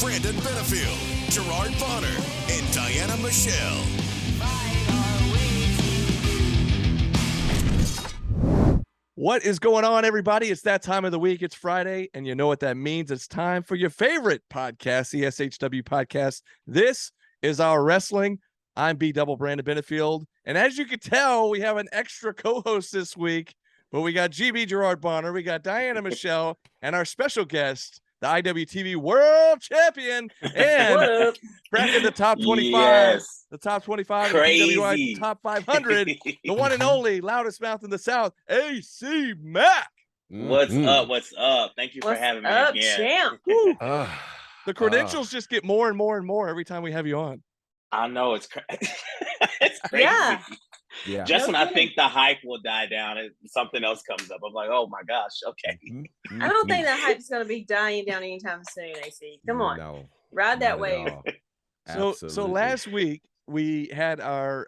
Brandon Benefield, Gerard Bonner, and Diana Michelle. What is going on, everybody? It's that time of the week. It's Friday, and you know what that means. It's time for your favorite podcast, the SHW podcast. This is our wrestling. I'm B-Double Brandon Benefield, and as you can tell, we have an extra co-host this week, but we got GB Gerard Bonner, we got Diana Michelle, and our special guest, the IWTV World Champion, and cracking the top 25, yes. the top 25, Crazy. the PWI top 500, the one and only Loudest Mouth in the South, AC Mack. What's up? What's up? Thank you for having me again. Champ? The credentials just get more and more and more every time we have you on. I know it's it's crazy. Yeah. Just when I think the hype will die down, something else comes up. I'm like, oh my gosh, okay. I don't think the hype's going to be dying down anytime soon, AC. Come on. No, ride that wave. So last week we had our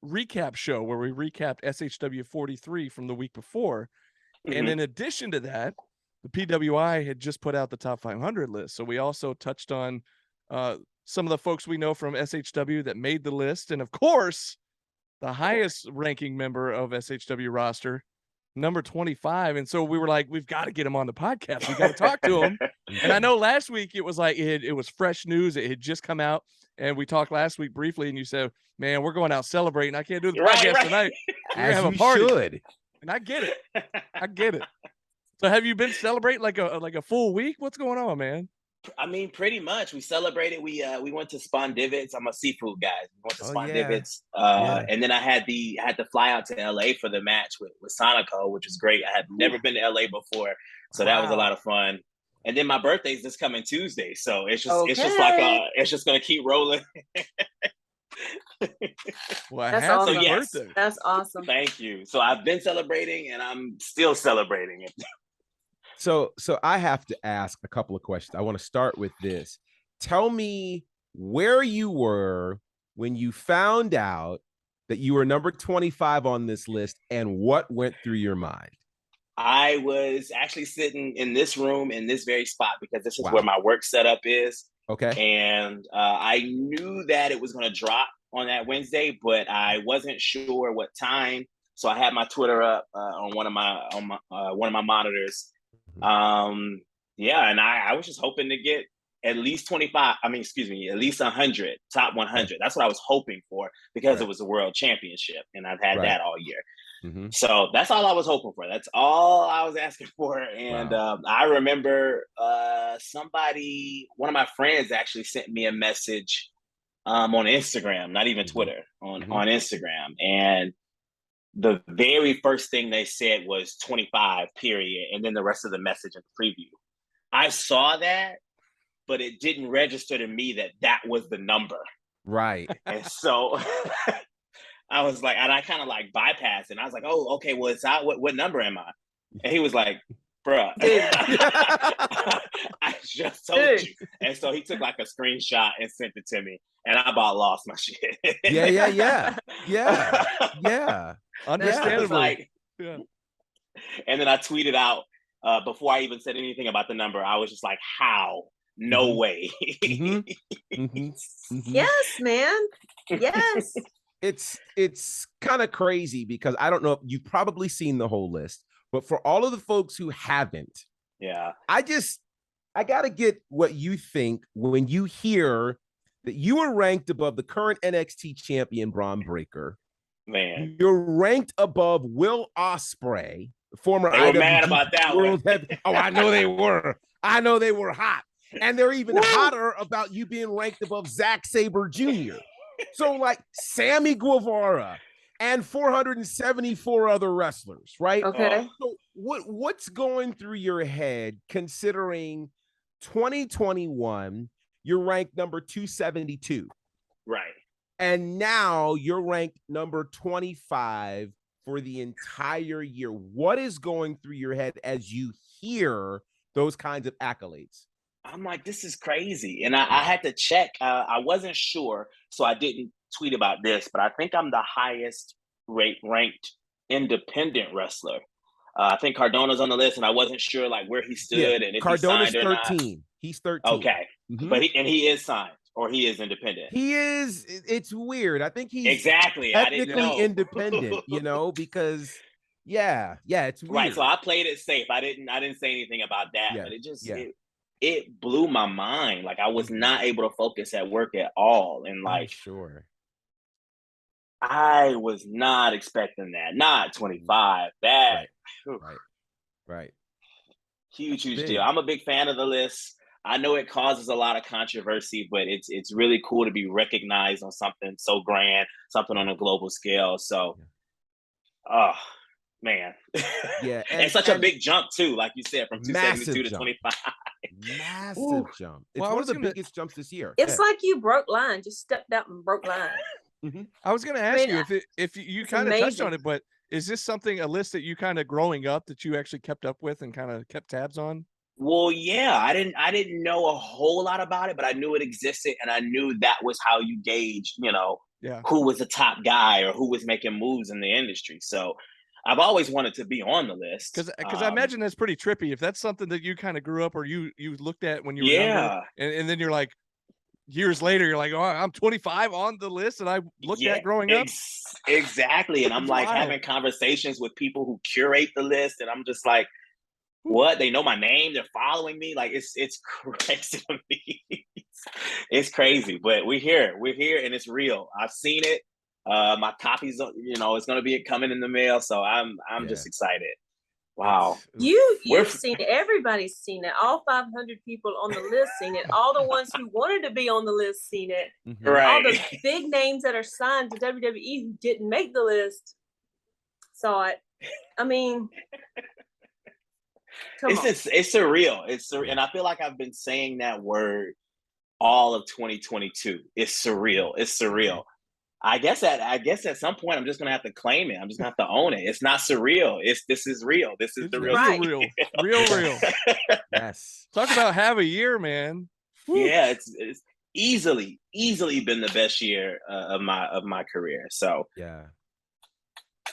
recap show where we recapped SHW 43 from the week before. And in addition to that, the PWI had just put out the top 500 list. So we also touched on some of the folks we know from SHW that made the list. And of course, the highest ranking member of SHW roster, number 25. And so we were like, we've got to get him on the podcast. We got to talk to him. And I know last week it was like, it was fresh news. It had just come out. And we talked last week briefly and you said, man, we're going out celebrating. I can't do the podcast tonight. We're going to have a party. Should. And I get it. I get it. So have you been celebrating like a full week? What's going on, man? I mean, pretty much. We celebrated. We went to Spawn Divots. I'm a seafood guy. We went to Spawn Divots. And then I had to fly out to LA for the match with Sonico, which was great. I had never been to LA before. So that was a lot of fun. And then my birthday's this coming Tuesday. So it's just gonna keep rolling. Well, that's awesome. So, yes. That's awesome. Thank you. So I've been celebrating and I'm still celebrating it. So I have to ask a couple of questions. I want to start with this. Tell me where you were when you found out that you were number 25 on this list and what went through your mind. I was actually sitting in this room in this very spot because this is where my work setup is. Okay. And I knew that it was going to drop on that Wednesday, but I wasn't sure what time. So I had my Twitter up on one of my monitors. And I was just hoping to get at least 25. At least 100, top 100. That's what I was hoping for because it was a world championship and I've had that all year. So that's all I was hoping for. That's all I was asking for. And I remember one of my friends actually sent me a message on Instagram, not even Twitter, on Instagram. And the very first thing they said was 25, period. And then the rest of the message in the preview. I saw that, but it didn't register to me that was the number. Right. And so I was like, and I kind of like bypassed it. And I was like, oh, okay, well, it's out. What number am I? And he was like, bruh, I just told you. And so he took like a screenshot and sent it to me. And I about lost my shit. Yeah. Understandably. And then I tweeted out before I even said anything about the number. I was just like, how? No way. Yes, man. Yes. It's kind of crazy because I don't know if you've probably seen the whole list, but for all of the folks who haven't, I got to get what you think when you hear that you were ranked above the current NXT champion, Braun Breaker. Man, you're ranked above Will Ospreay, former IWTV mad about that World Champion. Oh, I know they were. I know they were hot. And they're even hotter about you being ranked above Zack Sabre Jr. So like Sammy Guevara and 474 other wrestlers, right? Okay. So what's going through your head considering 2021, you're ranked number 272. Right. And now you're ranked number 25 for the entire year. What is going through your head as you hear those kinds of accolades? I'm like, this is crazy. And I had to check. I wasn't sure, so I didn't tweet about this, but I think I'm the highest ranked independent wrestler. I think Cardona's on the list, and I wasn't sure like where he stood and if Cardona's he signed or 13. not. He's 13. Okay. But he is signed, or he is independent. He is. It's weird. I think he's exactly technically independent, because it's weird. Right. So I played it safe. I didn't say anything about that, but it just it blew my mind. Like I was not able to focus at work at all. And like sure. I was not expecting that. Not 25. That right. Huge deal. I'm a big fan of the list. I know it causes a lot of controversy, but it's really cool to be recognized on something so grand, something on a global scale. So, oh man, and such a big jump too, like you said, from 272 to 25. Massive jump. It's one of the biggest jumps this year. It's like you broke line, just stepped out and broke line. I was going to ask you if you kind of touched on it, but is this a list that you kind of growing up that you actually kept up with and kind of kept tabs on? Well, yeah, I didn't know a whole lot about it, but I knew it existed, and I knew that was how you gauged, who was the top guy or who was making moves in the industry. So I've always wanted to be on the list. Because I imagine that's pretty trippy. If that's something that you kind of grew up or you looked at when you were younger, and then you're like, years later, you're like, oh, I'm 25 on the list, and I looked at growing up. Exactly. And I'm like having conversations with people who curate the list, and I'm just like, what? They know my name. They're following me. Like it's crazy to me. It's crazy, but we're here, and it's real. I've seen it. My copies, it's going to be coming in the mail. So I'm just excited. Wow. You've seen it. Everybody's seen it. All 500 people on the list seen it. All the ones who wanted to be on the list seen it. Right. All the big names that are signed to WWE who didn't make the list saw it. I mean, it's surreal. And I feel like I've been saying that word all of 2022. It's surreal. It's surreal. I guess at some point I'm just gonna have to claim it. I'm just gonna have to own it. It's not surreal. This is real. This is the real thing. Real. Yes. Talk about have a year, man. Woo. Yeah, it's easily been the best year of my career. So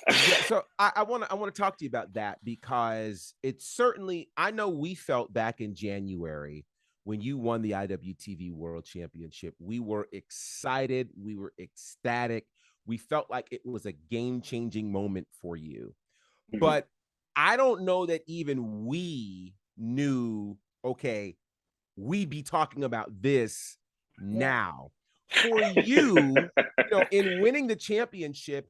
so I want to talk to you about that, because it's certainly, I know we felt back in January when you won the IWTV World Championship, we were excited. We were ecstatic. We felt like it was a game-changing moment for you. But I don't know that even we knew, okay, we'd be talking about this now. For you, in winning the championship,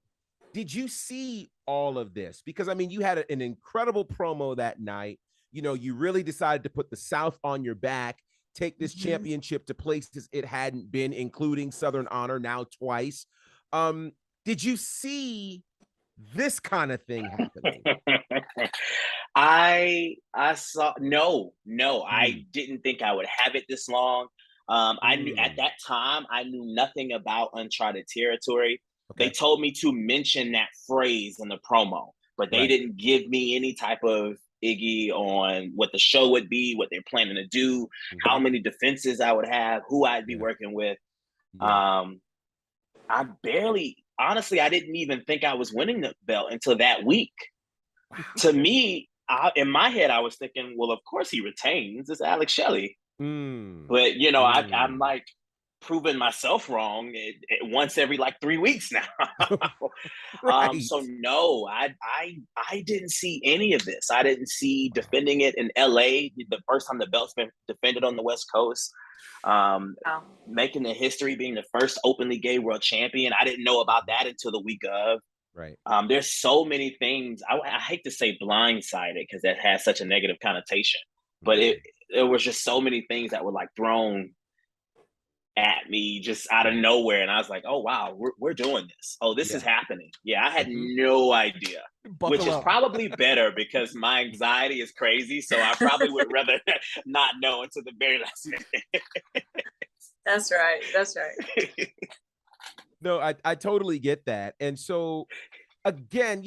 did you see all of this? Because, I mean, you had an incredible promo that night. You really decided to put the South on your back, take this championship to places it hadn't been, including Southern Honor now twice. Did you see this kind of thing happening? I saw no, I didn't think I would have it this long. I knew at that time, I knew nothing about uncharted territory. Okay. They told me to mention that phrase in the promo, but they didn't give me any type of Iggy on what the show would be, what they're planning to do, how many defenses I would have, who I'd be working with. Honestly, I didn't even think I was winning the belt until that week. Wow. To me, in my head, I was thinking, well, of course he retains. It's Alex Shelley. But, I'm like proving myself wrong once every 3 weeks now. So no, I didn't see any of this. I didn't see defending it in LA, the first time the belt's been defended on the West Coast. Making the history, being the first openly gay world champion. I didn't know about that until the week of. Right. There's so many things. I hate to say blindsided because that has such a negative connotation, but there was just so many things that were thrown at me just out of nowhere, and I was like, "Oh wow, we're doing this. Oh, this is happening." Yeah, I had no idea, which is probably better because my anxiety is crazy. So I probably would rather not know until the very last minute. That's right. No, I totally get that, and so again,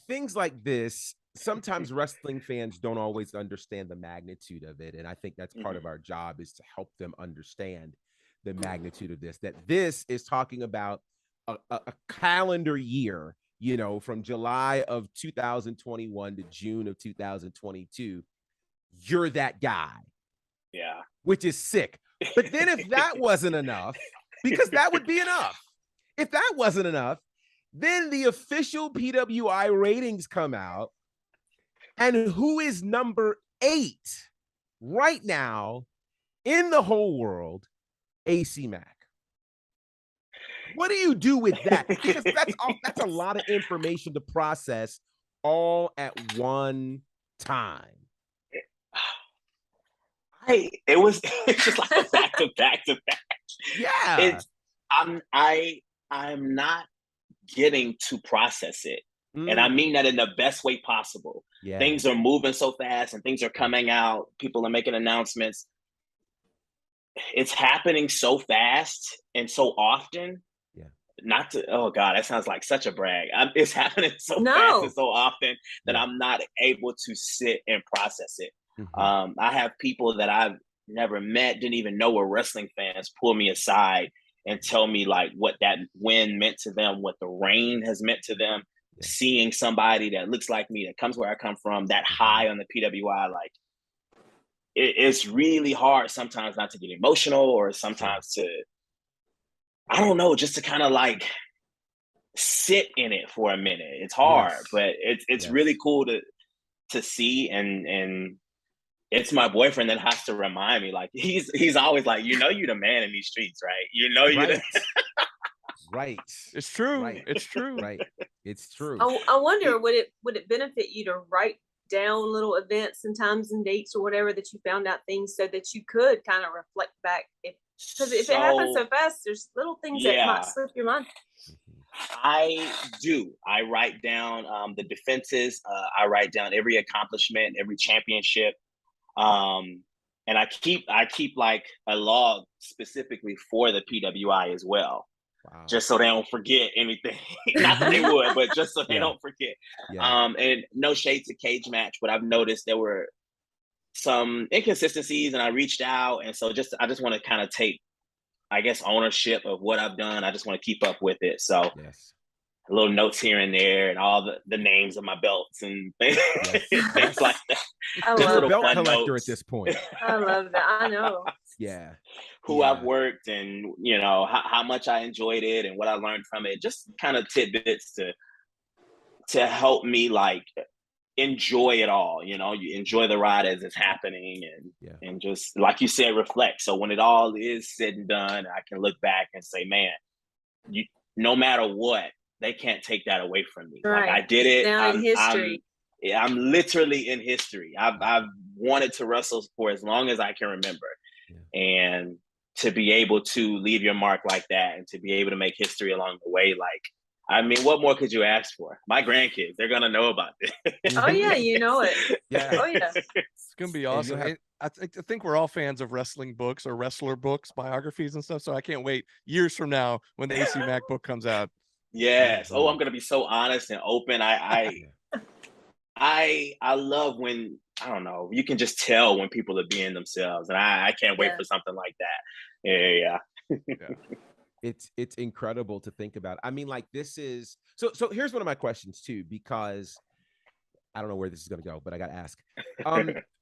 things like this. Sometimes wrestling fans don't always understand the magnitude of it. And I think that's part of our job, is to help them understand the magnitude of this, that this is talking about a calendar year, from July of 2021 to June of 2022. You're that guy. Yeah. Which is sick. But then if that wasn't enough, because that would be enough. If that wasn't enough, then the official PWI ratings come out. And who is number 8 right now in the whole world? AC Mack. What do you do with that? Because that's a lot of information to process all at one time. It's just like a back to back to back. Yeah. I'm not getting to process it. And I mean that in the best way possible. Yeah. Things are moving so fast and things are coming out. People are making announcements. It's happening so fast and so often. Yeah. Not to, oh God, that sounds like such a brag. It's happening so fast and so often that I'm not able to sit and process it. Mm-hmm. I have people that I've never met, didn't even know were wrestling fans, pull me aside and tell me like what that win meant to them, what the reign has meant to them. Seeing somebody that looks like me, that comes where I come from, that high on the PWI, like it's really hard sometimes not to get emotional, or sometimes to, I don't know, just to kind of like sit in it for a minute. It's hard, but it's really cool to see, and it's my boyfriend that has to remind me, like he's always like, you the man in these streets, right? You the Right. It's true. Right. It's true. Right. It's true. I wonder, would it benefit you to write down little events and times and dates or whatever that you found out things, so that you could kind of reflect back? Because if it happens so fast, there's little things that might slip your mind. I do. I write down the defenses. I write down every accomplishment, every championship. And I keep like a log specifically for the PWI as well. Wow. Just so they don't forget anything. Not that they would, but just so they don't forget. Yeah. And no shade to Cage Match, but I've noticed there were some inconsistencies, and I reached out, and so I just want to kind of take, I guess, ownership of what I've done. I just want to keep up with it. So little notes here and there, and all the names of my belts and things, things like that. You're a belt collector at this point. I love that. I know. Yeah. Who I've worked, and how much I enjoyed it and what I learned from it. Just kind of tidbits to help me like enjoy it all. You enjoy the ride as it's happening, and just like you said, reflect. So when it all is said and done, I can look back and say, man, no matter what, they can't take that away from me. Right. Like I did it. Now in history. I'm literally in history. I've wanted to wrestle for as long as I can remember, and to be able to leave your mark like that, and to be able to make history along the way, like, I mean, what more could you ask for? My grandkids, they're gonna know about this. Oh yeah, you know it. Yeah. Oh yeah. It's gonna be awesome. I think we're all fans of wrestling books or wrestler books, biographies and stuff. So I can't wait years from now when the AC Mack book comes out. Yes. Oh, I'm gonna be so honest and open. I love when, I don't know, you can just tell when people are being themselves, and I can't wait for something like that. Yeah. It's incredible to think about. I mean, like, this is so here's one of my questions too, because I don't know where this is going to go, but I got to ask.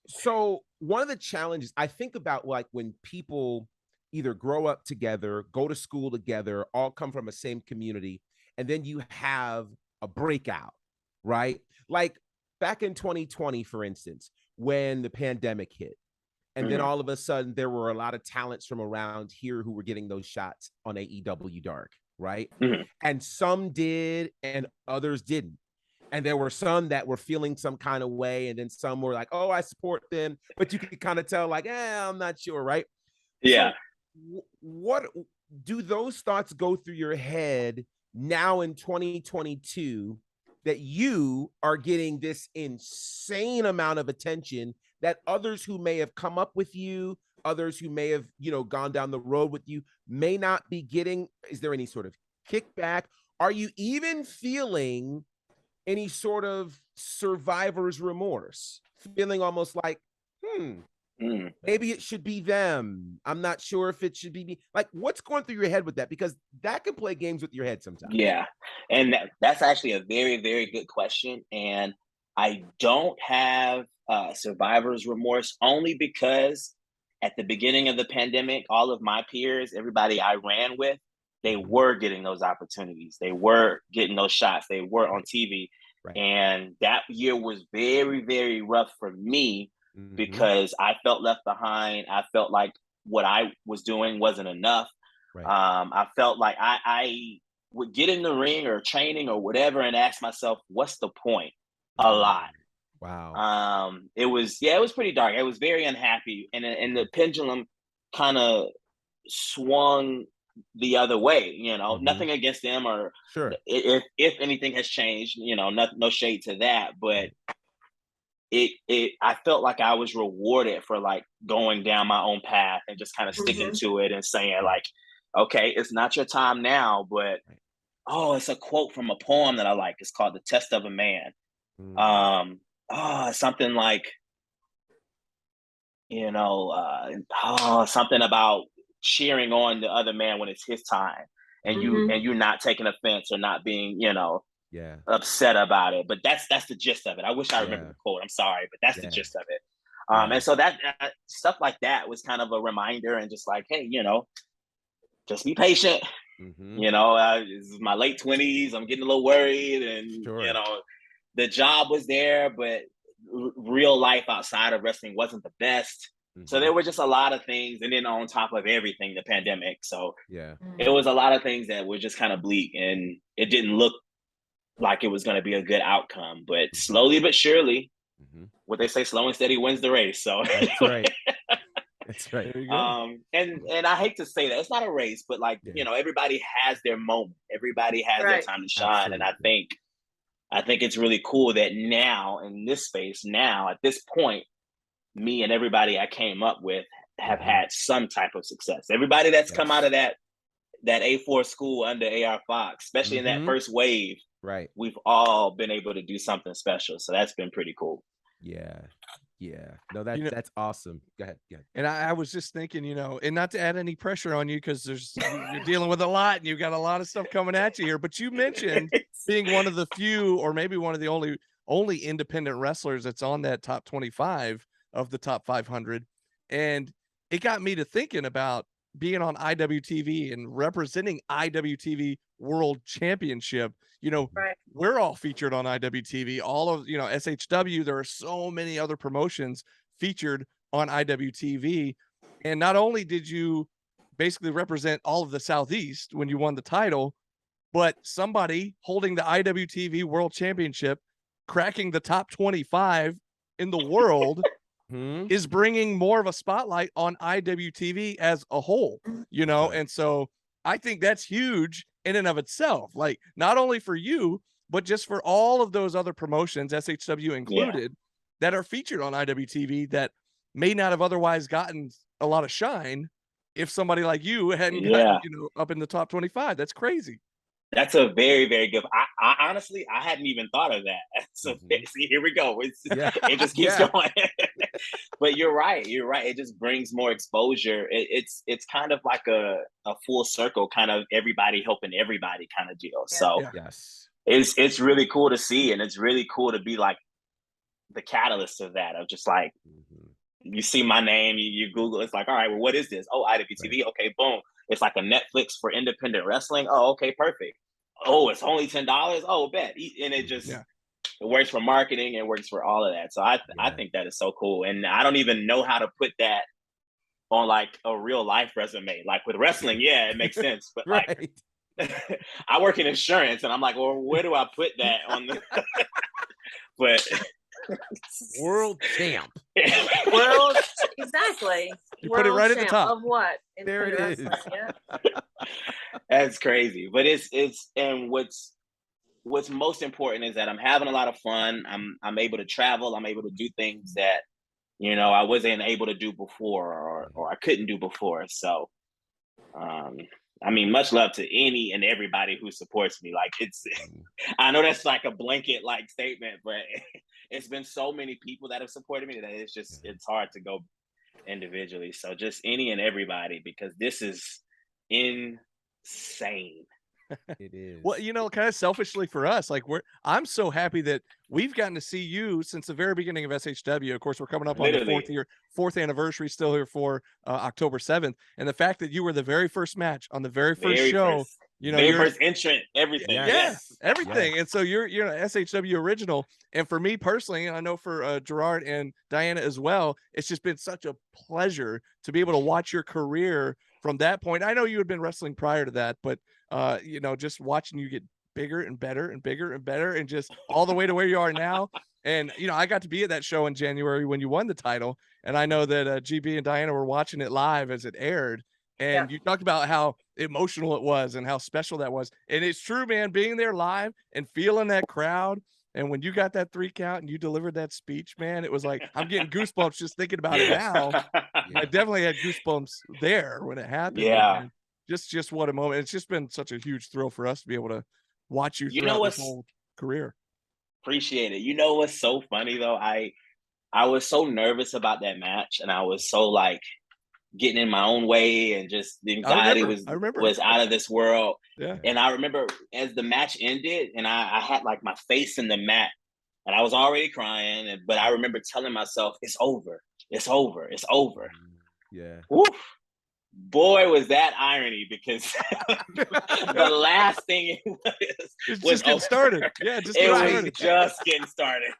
So one of the challenges I think about, like, when people either grow up together, go to school together, all come from a same community, and then you have a breakout, right? Like back in 2020, for instance, when the pandemic hit, and then all of a sudden there were a lot of talents from around here who were getting those shots on AEW Dark, right? And some did and others didn't. And there were some that were feeling some kind of way, and then some were like, oh, I support them. But you could kind of tell, like, I'm not sure, right? Yeah. So what do those thoughts go through your head now in 2022, that you are getting this insane amount of attention that others who may have come up with you, others who may have, gone down the road with you, may not be getting? Is there any sort of kickback? Are you even feeling any sort of survivor's remorse? Feeling almost like, maybe it should be them. I'm not sure if it should be me. Like, what's going through your head with that? Because that can play games with your head sometimes. Yeah. And that's actually a very, very good question. And I don't have survivor's remorse, only because at the beginning of the pandemic, all of my peers, everybody I ran with, they were getting those opportunities. They were getting those shots. They were on TV. Right. And that year was very, very rough for me because I felt left behind. I felt like what I was doing wasn't enough. Right. I felt like I would get in the ring or training or whatever and ask myself, what's the point? A lot. Wow. It was pretty dark. I was very unhappy. And the pendulum kind of swung the other way, nothing against them or if anything has changed, no shade to that, but I felt like I was rewarded for like going down my own path and just kind of sticking to it and saying like, okay, it's not your time now, but it's a quote from a poem that I like. It's called The Test of a Man. Something like, something about cheering on the other man when it's his time and you not taking offense or not being, upset about it. But that's the gist of it. I wish I remember the quote. I'm sorry, but that's the gist of it. And so that stuff like that was kind of a reminder and just like, hey, just be patient. This is my late 20s. I'm getting a little worried and, the job was there, but real life outside of wrestling wasn't the best. So there were just a lot of things. And then on top of everything, the pandemic. So it was a lot of things that were just kind of bleak and it didn't look like it was going to be a good outcome. But slowly but surely, what they say, slow and steady wins the race. So that's right. That's right. There you go. And I hate to say that it's not a race, but like, everybody has their moment. Everybody has their time to shine. Absolutely. And I think it's really cool that now in this space, now at this point, me and everybody I came up with have had some type of success. Everybody that's come out of that A4 school under AR Fox, especially in that first wave, right? We've all been able to do something special. So that's been pretty cool. Yeah. No, that's awesome. Go ahead. And I was just thinking, and not to add any pressure on you because you're dealing with a lot and you've got a lot of stuff coming at you here. But you mentioned being one of the few, or maybe one of the only independent wrestlers that's on that top 25 of the top 500. And it got me to thinking about being on IWTV and representing IWTV World Championship. We're all featured on IWTV, all of, SHW. There are so many other promotions featured on IWTV. And not only did you basically represent all of the Southeast when you won the title, but somebody holding the IWTV World Championship, cracking the top 25 in the world is bringing more of a spotlight on IWTV as a whole, and so I think that's huge in and of itself, like not only for you, but just for all of those other promotions, SHW included, that are featured on IWTV that may not have otherwise gotten a lot of shine if somebody like you hadn't gotten, up in the top 25. That's crazy. That's a very, very good. I honestly, I hadn't even thought of that. So see, here we go. It just keeps going. But you're right. It just brings more exposure. It's kind of like a full circle, kind of everybody helping everybody kind of deal. So it's really cool to see, and it's really cool to be like the catalyst of that. Of just like you see my name, you Google, it's like, all right, well, what is this? Oh, IWTV. Right. Okay, boom. It's like a Netflix for independent wrestling. Oh, okay, perfect. Oh, it's only $10. Oh, bet. And it just it works for marketing. It works for all of that. So I think that is so cool. And I don't even know how to put that on like a real life resume. Like with wrestling, it makes sense. But like I work in insurance, and I'm like, well, where do I put that on the? But world champ. World, exactly. You put it right at the top of what? There it is. That's crazy, but it's and what's most important is that I'm having a lot of fun. I'm able to travel. I'm able to do things that I wasn't able to do before, or I couldn't do before. So, I mean, much love to any and everybody who supports me. Like I know that's like a blanket like statement, but it's been so many people that have supported me that it's hard to go individually. So just any and everybody, because this is insane. It is. Well, you know, kind of selfishly for us, like I'm so happy that we've gotten to see you since the very beginning of SHW. Of course, we're coming up on the fourth anniversary still here for October 7th. And the fact that you were the very first match on the very first show, you know, very first entrant, everything. Yes. Everything. Yes. And so you're an SHW original. And for me personally, and I know for Gerard and Diana as well, it's just been such a pleasure to be able to watch your career from that point. I know you had been wrestling prior to that, but you know, just watching you get bigger and better and bigger and better, and just all the way to where you are now. And you know, I got to be at that show in January when you won the title, and I know that GB and Diana were watching it live as it aired. And you talked about how emotional it was and how special that was. And it's true, man, being there live and feeling that crowd. And when you got that 3 count and you delivered that speech, man, it was like, I'm getting goosebumps just thinking about it now. I definitely had goosebumps there when it happened. Yeah. Man. Just what a moment. It's just been such a huge thrill for us to be able to watch you throughout this whole career. Appreciate it. You know what's so funny though? I was so nervous about that match, and I was so like getting in my own way, and just the anxiety was out of this world. Yeah. And I remember as the match ended, and I had like my face in the mat, and I was already crying, but I remember telling myself, it's over. It's over. It's over. Yeah. Woof. Boy, was that irony, because the last thing was just getting started. Yeah, just getting started.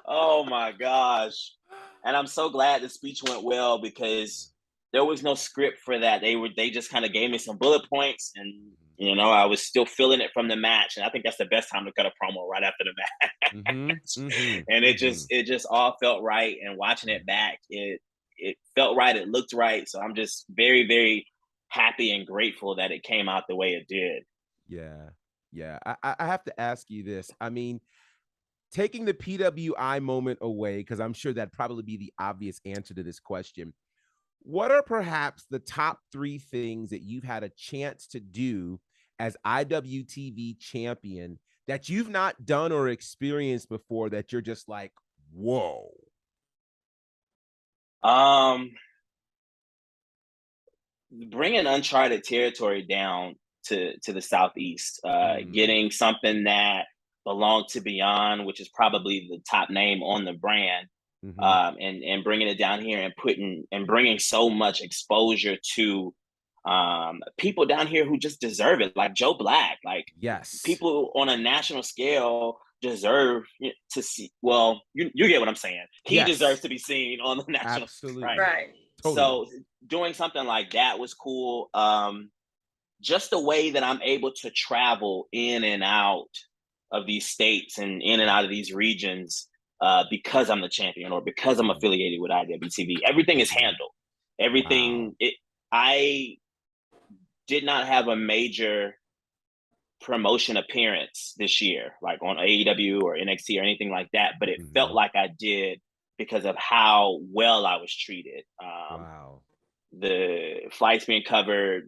Oh my gosh. And I'm so glad the speech went well, because there was no script for that. They just kind of gave me some bullet points, and you know, I was still feeling it from the match. And I think that's the best time to cut a promo, right after the match. And it just all felt right. And watching it back, it felt right. It looked right. So I'm just very, very happy and grateful that it came out the way it did. Yeah. Yeah. I have to ask you this. I mean, taking the PWI moment away, because I'm sure that'd probably be the obvious answer to this question. What are perhaps the top 3 things that you've had a chance to do as IWTV champion that you've not done or experienced before that you're just like, whoa? Bringing uncharted territory down to the Southeast, getting something that belonged to Beyond, which is probably the top name on the brand, and bringing it down here and bringing so much exposure to people down here who just deserve it, like Joe Black, like people on a national scale deserve to see. Well, you get what I'm saying. He deserves to be seen on the national scale. Right. Totally. So doing something like that was cool. Just the way that I'm able to travel in and out of these states and in and out of these regions, because I'm the champion or because I'm affiliated with IWTV. Everything is handled. Everything. Wow. I did not have a major promotion appearance this year, like on AEW or NXT or anything like that, but it felt like I did because of how well I was treated. The flights being covered,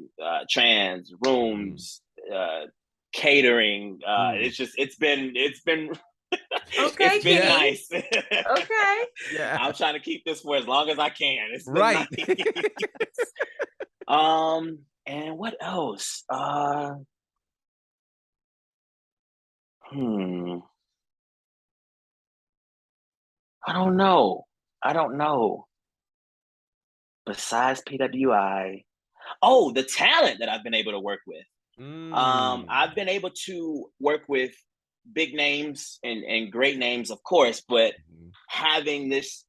trans rooms, catering. It's been okay, it's been nice. Okay. Yeah. I'm trying to keep this for as long as I can. It's been right. Nice. And what else? I don't know. Besides PWI, the talent that I've been able to work with. I've been able to work with big names and great names, of course, but having this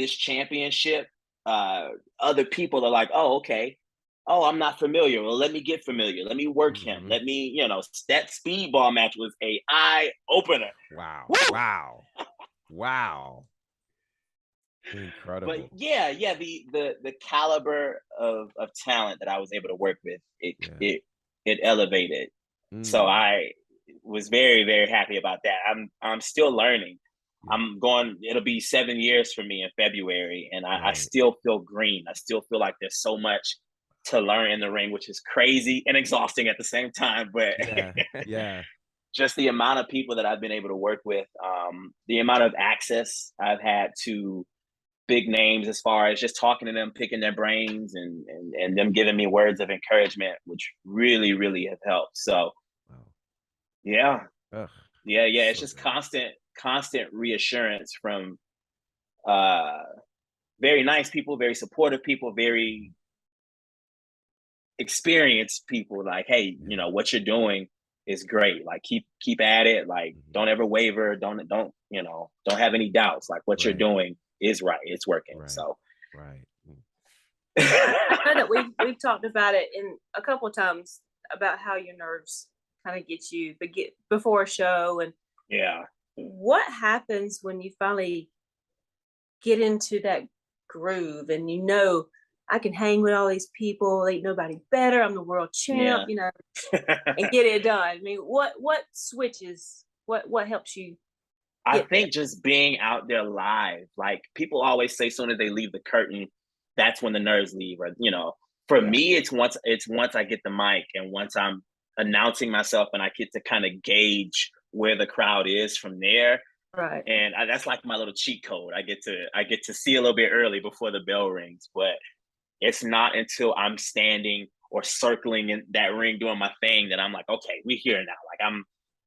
championship, other people are like, oh, okay. Oh, I'm not familiar. Well, let me get familiar. Let me work him. Let me, that speedball match was a eye opener. Wow. Woo! Wow. Incredible. But yeah, the caliber of talent that I was able to work with, it elevated. So I was very, very happy about that. I'm still learning. It'll be 7 years for me in February, and I still feel green. I still feel like there's so much to learn in the ring, which is crazy and exhausting at the same time. But just the amount of people that I've been able to work with, the amount of access I've had to big names as far as just talking to them, picking their brains, and them giving me words of encouragement, which really, really have helped. So, yeah. It's just constant reassurance from very nice people, very supportive people, very experienced people. Like, hey, you know, what you're doing is great. Like, keep at it. Like, don't ever waver. Don't have any doubts. Like, what you're doing is right. It's working. So I know that we've talked about it in a couple of times about how your nerves kind of get you before a show, and what happens when you finally get into that groove and you know, I can hang with all these people, ain't nobody better, I'm the world champ, you know, and get it done. I mean, what switches, what helps you? I think just being out there live. Like, people always say, as soon as they leave the curtain, that's when the nerves leave. Or, you know, for me, it's once I get the mic and once I'm announcing myself and I get to kind of gauge where the crowd is from there. Right. And that's like my little cheat code. I get to see a little bit early before the bell rings, but it's not until I'm standing or circling in that ring doing my thing that I'm like, okay, we're here now. Like, I'm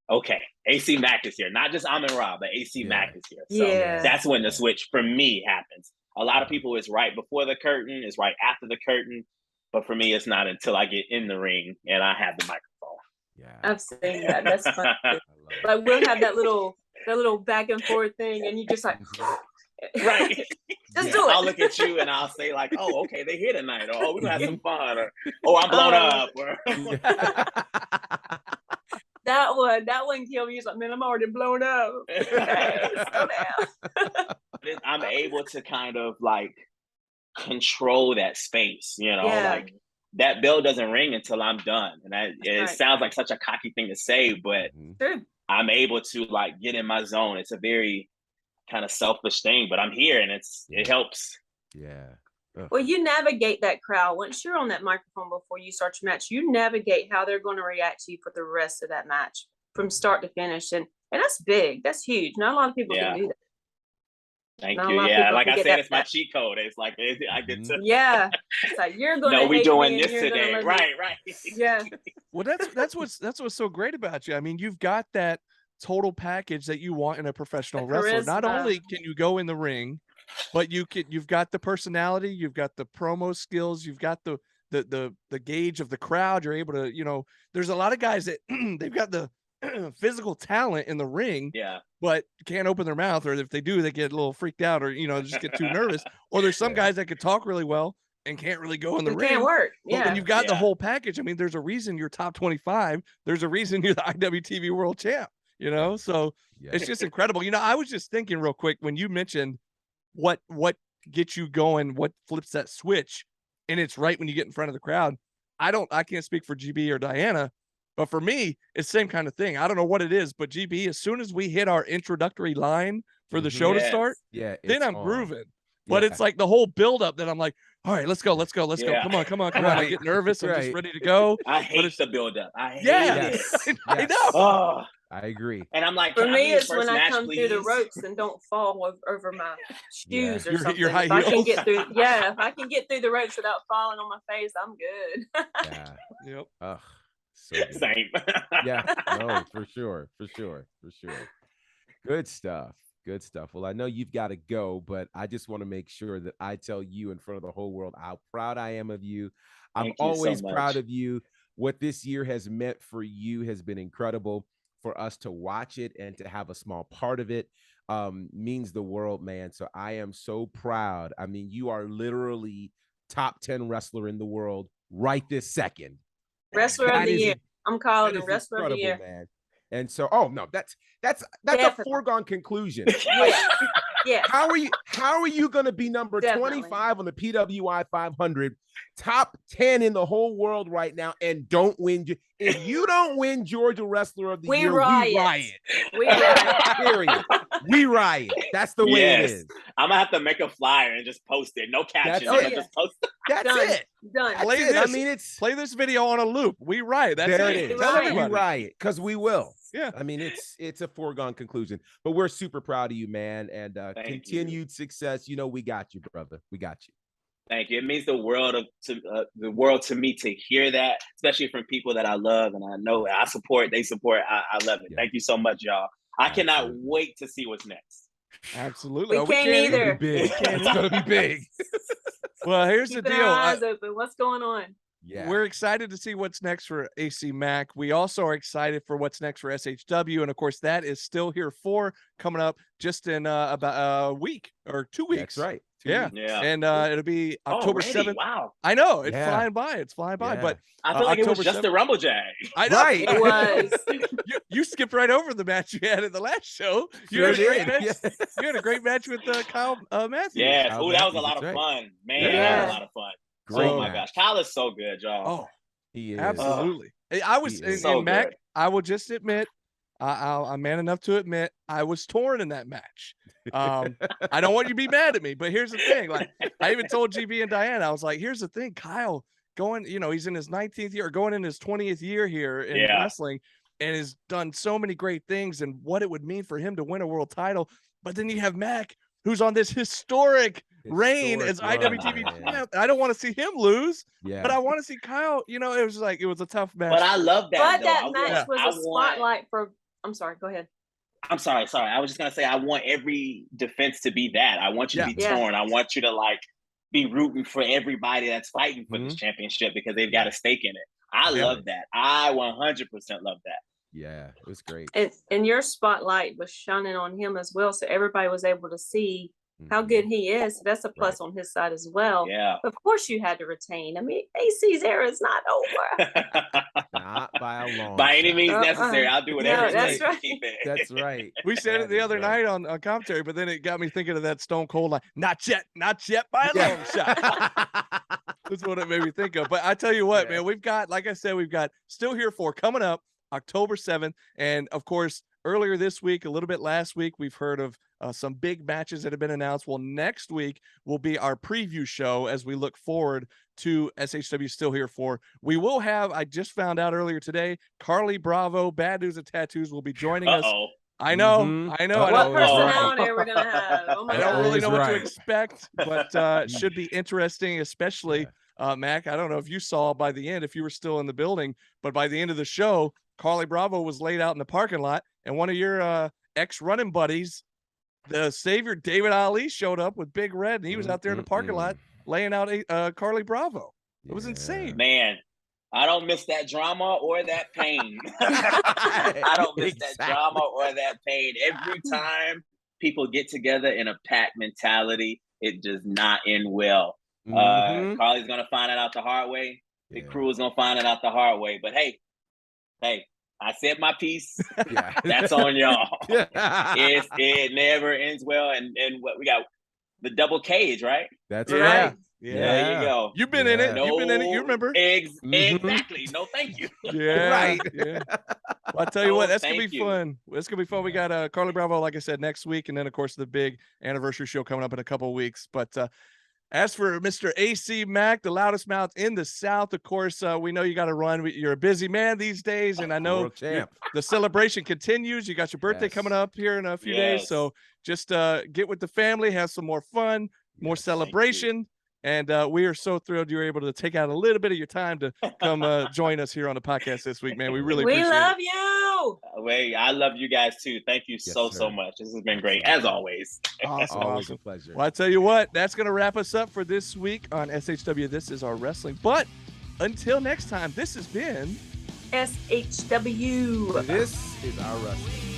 okay. AC Mack is here. Not just Amin Ra, but AC Mack is here. So that's when the switch for me happens. A lot of people, it's right before the curtain, it's right after the curtain. But for me, it's not until I get in the ring and I have the microphone. Yeah, I've seen that. That's fun. Like, we'll have that little back and forth thing, and you just like, right. Just do it. I'll look at you and I'll say like, oh, okay, they're here tonight, or oh, we're gonna have some fun, or oh, I'm blown up, or that one killed me. He's like, man, I'm already blown up. Okay, slow down. I'm able to kind of like control that space, you know, like that bell doesn't ring until I'm done. And it sounds like such a cocky thing to say, but I'm able to like get in my zone. It's a very kind of selfish thing, but I'm here and it helps. Well, you navigate that crowd. Once you're on that microphone before you start your match, you navigate how they're going to react to you for the rest of that match from start to finish. And that's big. That's huge. Not a lot of people can do that. Thank you. Yeah, like I said, it's my cheat code. It's like I get to. Yeah, it's like you're going. No, we doing this today, right? Yeah. Well, that's what's so great about you. I mean, you've got that total package that you want in a professional wrestler. Not only can you go in the ring, but you've got the personality, you've got the promo skills, you've got the gauge of the crowd. You're able to, you know, there's a lot of guys that they've got the physical talent in the ring, but can't open their mouth, or if they do, they get a little freaked out, or, you know, just get too nervous. Or there's some guys that could talk really well and can't really go in the ring. Can't work. But when you've got the whole package, I mean, there's a reason you're top 25. There's a reason you're the IWTV World Champ, you know? So it's just incredible. You know, I was just thinking real quick when you mentioned what gets you going, what flips that switch, and it's right when you get in front of the crowd. I can't speak for GB or Diana, but for me, it's the same kind of thing. I don't know what it is, but GB, as soon as we hit our introductory line for the show to start, then I'm grooving. But it's like the whole buildup that I'm like, all right, let's go. Come on. I get nervous. I'm just ready to go. I hate the buildup. I hate it. I know. Oh. I agree. And I'm like, for me, it's when I come through the ropes and don't fall over my shoes or something. Your high heels. I can get through, if I can get through the ropes without falling on my face, I'm good. Yep. Ugh. So same. No, for sure. Good stuff. Well, I know you've got to go, but I just want to make sure that I tell you in front of the whole world how proud I am of you. I'm always proud of you. What this year has meant for you has been incredible. For us to watch it and to have a small part of it means the world, man. So I am so proud. I mean, you are literally top 10 wrestler in the world right this second. Wrestler of the year. I'm calling him wrestler of the year, man. And so, that's a foregone conclusion. Yeah. How are you going to be number 25 on the PWI 500, top 10 in the whole world right now, and don't win? If you don't win Georgia Wrestler of the Year, we riot. Period. We riot. That's the way it is. I'm gonna have to make a flyer and just post it. No caption. Just post it. That's it. Done. Play this video on a loop. We riot. That's there it. it is. Tell everybody. We riot because we will. Yeah. I mean, it's a foregone conclusion. But we're super proud of you, man, and continued success. You know, we got you, brother. We got you. Thank you. It means the world to me to hear that, especially from people that I love and I know I support. They support. I love it. Yeah. Thank you so much, y'all. I cannot wait to see what's next. Absolutely. We can't either. It's gonna be big. Well, here's the deal. Our eyes open. What's going on? Yeah. We're excited to see what's next for AC Mack. We also are excited for what's next for SHW. And of course, that is Still Here 4 coming up just in about a week or 2 weeks. That's right. Yeah. And it'll be October 7th. Wow. I know. It's flying by. It's flying by. But I feel like October it was just 7th. The Rumble Jag. I know. Right. It was. you skipped right over the match you had in the last show. You had a great match. You had a great match with Kyle Matthews. Yeah. Oh, that was a lot of fun. Man, that was a lot of fun. Great oh my gosh. Kyle is so good, y'all. Oh, he is. Absolutely. I was in Mac. I will just admit, I'm man enough to admit I was torn in that match. I don't want you to be mad at me, but here's the thing. Like I even told GB and Diane, I was like, here's the thing, Kyle going, he's in his 19th year, or going in his 20th year here in wrestling, and has done so many great things and what it would mean for him to win a world title. But then you have Mac, who's on this historic reign as IWTV champ. I don't want to see him lose, but I want to see Kyle. It was a tough match. But I love that. But that match was a spotlight for. I'm sorry. Go ahead. I'm sorry. I was just gonna say I want every defense to be that. I want you to be torn. I want you to be rooting for everybody that's fighting for this championship because they've got a stake in it. I love that. I 100% love that. Yeah, it was great. And your spotlight was shining on him as well, so everybody was able to see how good he is. So that's a plus on his side as well. Yeah. Of course you had to retain. I mean, AC's era is not over. Not by a long by any means necessary. I'll do whatever it takes to keep it. That's right. We said it the other night on commentary, but then it got me thinking of that Stone Cold not yet by a long shot. That's what it made me think of. But I tell you what, man, we've got, like I said, we've got Still Here 4 coming up October 7th. And of course, earlier this week, a little bit last week, we've heard of some big matches that have been announced. Well, next week will be our preview show as we look forward to SHW Still Here 4. We will have, I just found out earlier today, Carly Bravo, Bad News and Tattoos, will be joining us. I know. What personality are we going to have? Oh my I don't really know what to expect, but it should be interesting, especially Mac. I don't know if you saw by the end, if you were still in the building, but by the end of the show, Carly Bravo was laid out in the parking lot, and one of your ex-running buddies, the Savior David Ali, showed up with Big Red, and he was out there in the parking lot laying out Carly Bravo. It was insane. Man, I don't miss that drama or that pain. I don't miss that drama or that pain. Every time people get together in a pack mentality, it does not end well. Carly's going to find it out the hard way. The crew is going to find it out the hard way. But hey, I said my piece. That's on y'all. It never ends well. And what we got, the double cage, right? That's right. Yeah. There you go. You've been in it. You've been in it. You remember? Exactly. No, thank you. Right. Yeah. Well, I tell you what, that's gonna be fun. It's gonna be fun. We got Carly Bravo, like I said, next week, and then of course the big anniversary show coming up in a couple of weeks. But as for Mr. AC Mack, the loudest mouth in the South, of course, we know you got to run. You're a busy man these days, and I know the celebration continues. You got your birthday coming up here in a few days, so just get with the family, have some more fun, more celebration. And we are so thrilled you were able to take out a little bit of your time to come join us here on the podcast this week, man. We really appreciate it. We love you. Wait, I love you guys too. Thank you so much. This has been great, as always. Awesome. A pleasure. Well, I tell you what, that's going to wrap us up for this week on SHW. This is our wrestling. But until next time, this has been SHW. This is our wrestling.